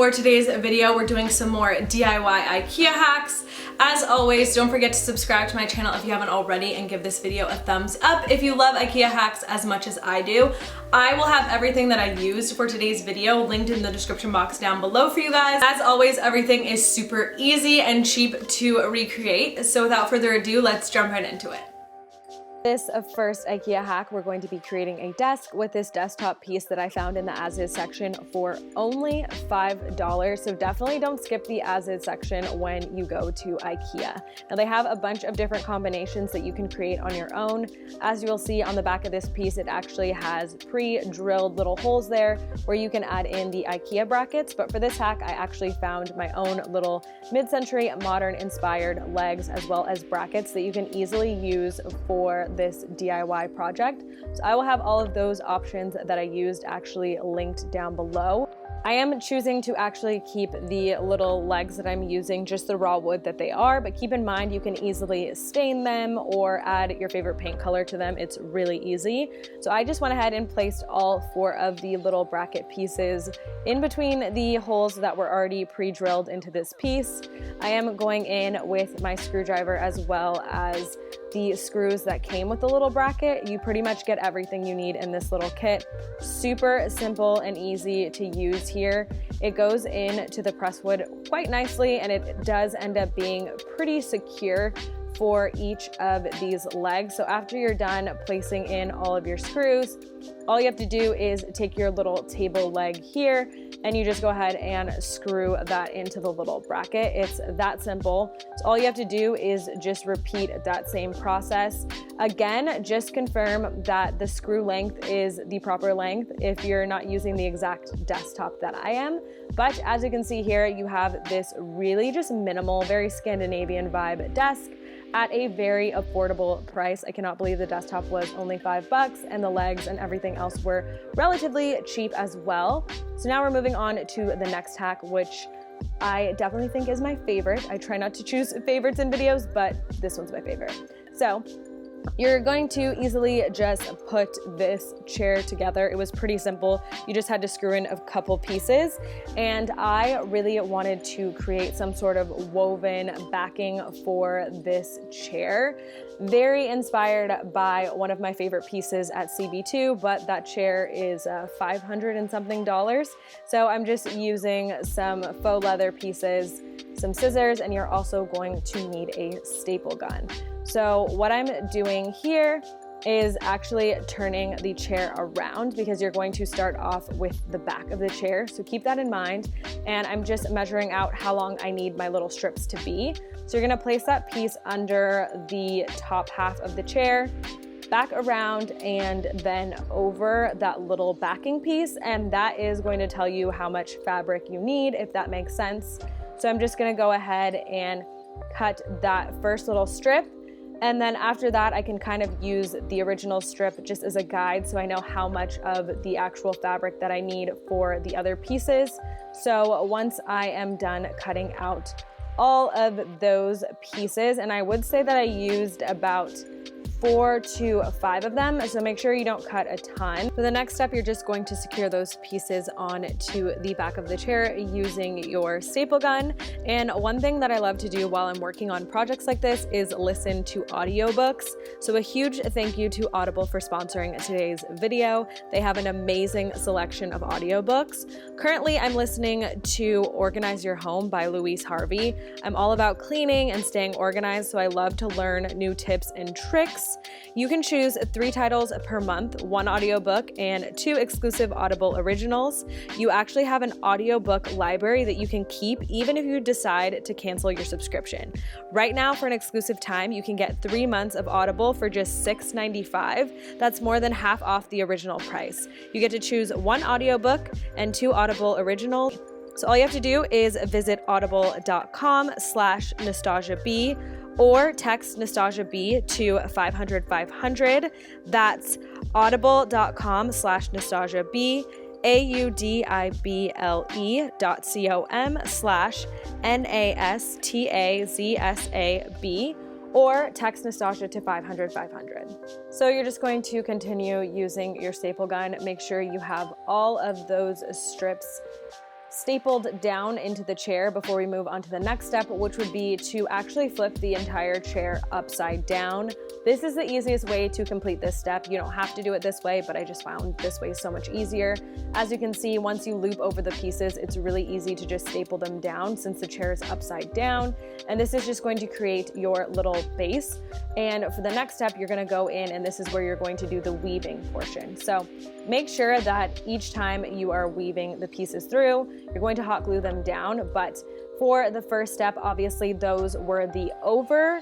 For today's video, we're doing some more DIY IKEA hacks. As always, don't forget to subscribe to my channel if you haven't already and give this video a thumbs up if you love IKEA hacks as much as I do. I will have everything that I used for today's video linked in the description box down below for you guys. As always, everything is super easy and cheap to recreate. So without further ado, let's jump right into it. This first IKEA hack, we're going to be creating a desk with this desktop piece that I found in the as is section for only $5. So definitely don't skip the as is section when you go to IKEA. Now they have a bunch of different combinations that you can create on your own. As you will see on the back of this piece, it actually has pre-drilled little holes there where you can add in the IKEA brackets. But for this hack, I actually found my own little mid-century modern inspired legs as well as brackets that you can easily use for this DIY project. So I will have all of those options that I used actually linked down below. I am choosing to actually keep the little legs that I'm using just the raw wood that they are, but keep in mind you can easily stain them or add your favorite paint color to them. It's really easy. So I just went ahead and placed all 4 of the little bracket pieces in between the holes that were already pre-drilled into this piece. I am going in with my screwdriver as well as the screws that came with the little bracket. You pretty much get everything you need in this little kit. Super simple and easy to use here. It goes into the press wood quite nicely and it does end up being pretty secure for each of these legs. So after you're done placing in all of your screws, all you have to do is take your little table leg here and you just go ahead and screw that into the little bracket. It's that simple. So all you have to do is just repeat that same process. Again, just confirm that the screw length is the proper length if you're not using the exact desktop that I am. But as you can see here, you have this really just minimal, very Scandinavian vibe desk at a very affordable price. I cannot believe the desktop was only $5 and the legs and everything else were relatively cheap as well. So now we're moving on to the next hack, which I definitely think is my favorite. I try not to choose favorites in videos, but this one's my favorite. So you're going to easily just put this chair together. It was pretty simple. You just had to screw in a couple pieces. And I really wanted to create some sort of woven backing for this chair. Very inspired by one of my favorite pieces at CB2, but that chair is $500 and something. So I'm just using some faux leather pieces, some scissors, and you're also going to need a staple gun. So what I'm doing here is actually turning the chair around because you're going to start off with the back of the chair. So keep that in mind. And I'm just measuring out how long I need my little strips to be. So you're gonna place that piece under the top half of the chair, back around and then over that little backing piece. And that is going to tell you how much fabric you need, if that makes sense. So I'm just gonna go ahead and cut that first little strip. And then after that, I can kind of use the original strip just as a guide so I know how much of the actual fabric that I need for the other pieces. So once I am done cutting out all of those pieces, and I would say that I used about 4 to 5 of them, so make sure you don't cut a ton. For the next step, you're just going to secure those pieces onto the back of the chair using your staple gun. And one thing that I love to do while I'm working on projects like this is listen to audiobooks. So a huge thank you to Audible for sponsoring today's video. They have an amazing selection of audiobooks. Currently, I'm listening to Organize Your Home by Louise Harvey. I'm all about cleaning and staying organized, so I love to learn new tips and tricks. You can choose 3 titles per month, 1 audiobook, and 2 exclusive Audible originals. You actually have an audiobook library that you can keep even if you decide to cancel your subscription. Right now, for an exclusive time, you can get 3 months of Audible for just $6.95. That's more than half off the original price. You get to choose 1 audiobook and 2 Audible originals. So all you have to do is visit audible.com/NastazsaB or text Nastazsa B to 500-500. That's audible.com/NastazsaB, audible.com/NASTAZSAB, or text Nastazsa to 500-500. So you're just going to continue using your staple gun. Make sure you have all of those strips stapled down into the chair before we move on to the next step, which would be to actually flip the entire chair upside down. This is the easiest way to complete this step. You don't have to do it this way, but I just found this way so much easier. As you can see, once you loop over the pieces, it's really easy to just staple them down since the chair is upside down. And this is just going to create your little base. And for the next step, you're gonna go in, and this is where you're going to do the weaving portion. So make sure that each time you are weaving the pieces through, you're going to hot glue them down. But for the first step, obviously those were the over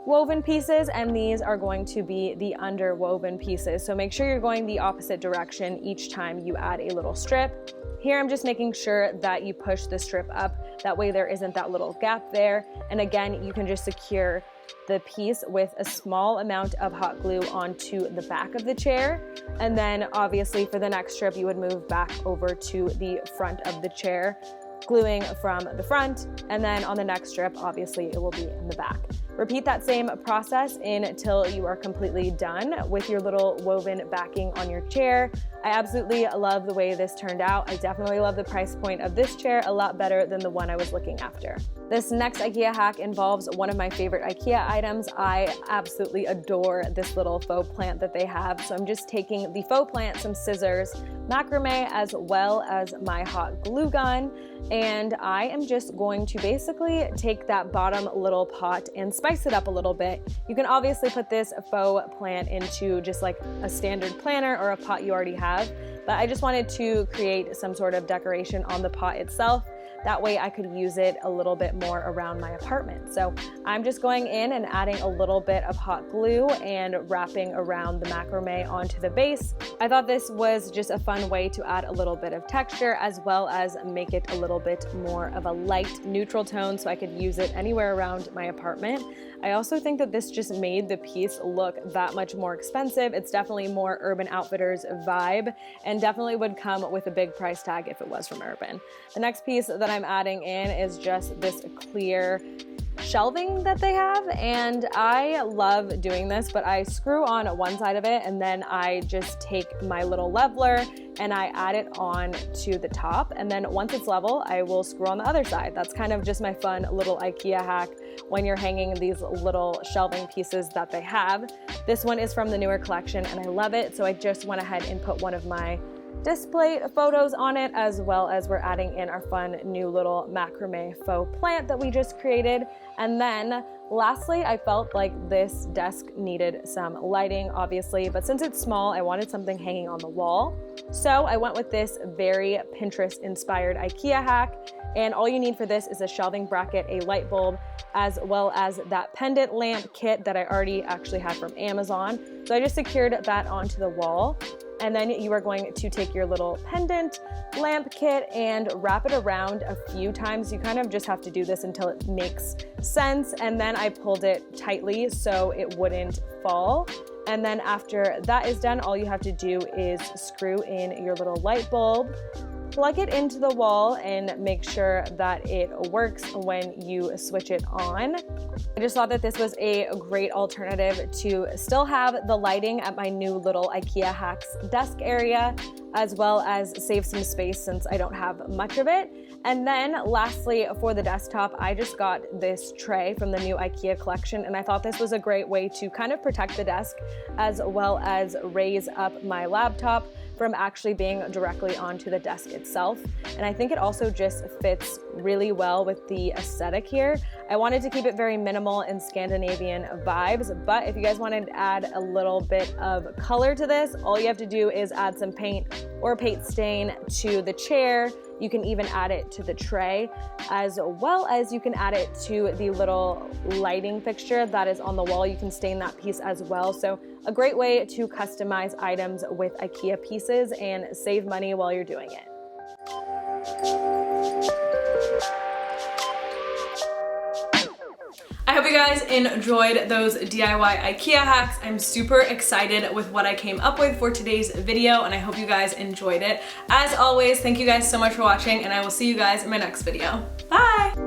woven pieces, and these are going to be the under woven pieces. So make sure you're going the opposite direction each time you add a little strip. Here I'm just making sure that you push the strip up, that way there isn't that little gap there. And again, you can just secure the piece with a small amount of hot glue onto the back of the chair. And then obviously for the next strip, you would move back over to the front of the chair, gluing from the front, and then on the next strip, obviously it will be in the back. Repeat that same process until you are completely done with your little woven backing on your chair. I absolutely love the way this turned out. I definitely love the price point of this chair, a lot better than the one I was looking after. This next IKEA hack involves one of my favorite IKEA items. I absolutely adore this little faux plant that they have. So I'm just taking the faux plant, some scissors, macrame, as well as my hot glue gun. And I am just going to basically take that bottom little pot and spice it up a little bit. You can obviously put this faux plant into just like a standard planter or a pot you already have, but I just wanted to create some sort of decoration on the pot itself. That way I could use it a little bit more around my apartment. So I'm just going in and adding a little bit of hot glue and wrapping around the macrame onto the base. I thought this was just a fun way to add a little bit of texture as well as make it a little bit more of a light neutral tone so I could use it anywhere around my apartment. I also think that this just made the piece look that much more expensive. It's definitely more Urban Outfitters vibe and definitely would come with a big price tag if it was from Urban. The next piece that I'm adding in is just this clear shelving that they have, and I love doing this, but I screw on one side of it and then I just take my little leveler and I add it on to the top, and then once it's level I will screw on the other side. That's kind of just my fun little IKEA hack when you're hanging these little shelving pieces that they have. This one is from the newer collection and I love it, so I just went ahead and put one of my display photos on it, as well as we're adding in our fun new little macrame faux plant that we just created. And then lastly, I felt like this desk needed some lighting, obviously, but since it's small, I wanted something hanging on the wall. So I went with this very Pinterest inspired IKEA hack. And all you need for this is a shelving bracket, a light bulb, as well as that pendant lamp kit that I already actually had from Amazon. So I just secured that onto the wall. And then you are going to take your little pendant lamp kit and wrap it around a few times. You kind of just have to do this until it makes sense. And then I pulled it tightly so it wouldn't fall. And then after that is done, all you have to do is screw in your little light bulb, plug it into the wall, and make sure that it works when you switch it on. I just thought that this was a great alternative to still have the lighting at my new little IKEA Hacks desk area, as well as save some space since I don't have much of it. And then lastly, for the desktop, I just got this tray from the new IKEA collection, and I thought this was a great way to kind of protect the desk as well as raise up my laptop from actually being directly onto the desk itself. And I think it also just fits really well with the aesthetic here. I wanted to keep it very minimal and Scandinavian vibes, but if you guys wanted to add a little bit of color to this, all you have to do is add some paint or paint stain to the chair. You can even add it to the tray, as well as you can add it to the little lighting fixture that is on the wall. You can stain that piece as well. So a great way to customize items with IKEA pieces and save money while you're doing it. I hope you guys enjoyed those DIY IKEA hacks. I'm super excited with what I came up with for today's video, and I hope you guys enjoyed it. As always, thank you guys so much for watching, and I will see you guys in my next video. Bye!